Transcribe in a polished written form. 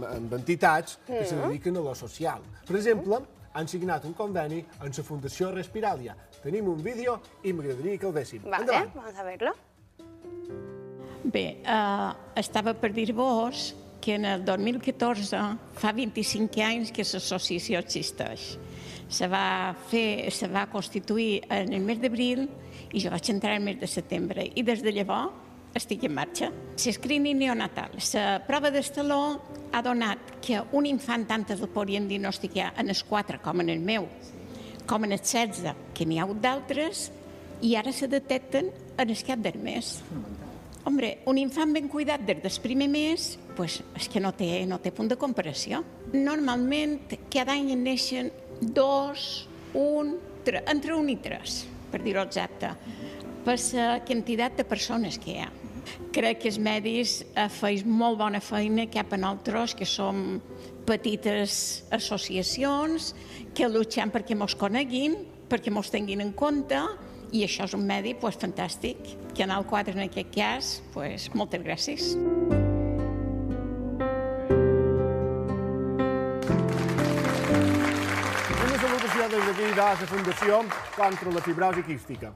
amb entitats que se dediquen a lo social. Per exemple, han signat un conveni amb la Fundació Respiralia. Tenim un vídeo i m'agradaria que el véssim. Vale, vamos a verlo. Bé, estava per dir-vos que en el 2014 fa 25 anys que l'associació existeix. Se va constituir en el mes d'abril i jo vaig entrar el mes de setembre i des de llavors estic en marxa. L'escreening neonatal, la prova d'estaló ha donat que un infant tant el podien diagnosticar en els 4, com en el meu, com en els 16, que n'hi ha hagut d'altres, i ara se detecten en el cap del mes. Hombre, un infant ben cuidat des del primer mes, és que no té punt de comparació. Normalment, cada any en neixen 2, 1, 3, entre 1 i 3, per dir-ho exacte, per la quantitat de persones que hi ha. Crec que els medis feien molt bona feina cap a nosaltres, que som petites associacions, que lluitem perquè mos coneguin, perquè mos tinguin en compte, i això és un medi fantàstic. Canal 4, en aquest cas, moltes gràcies. Una salutació des d'aquí de la Fundació contra la Fibrosi Quística.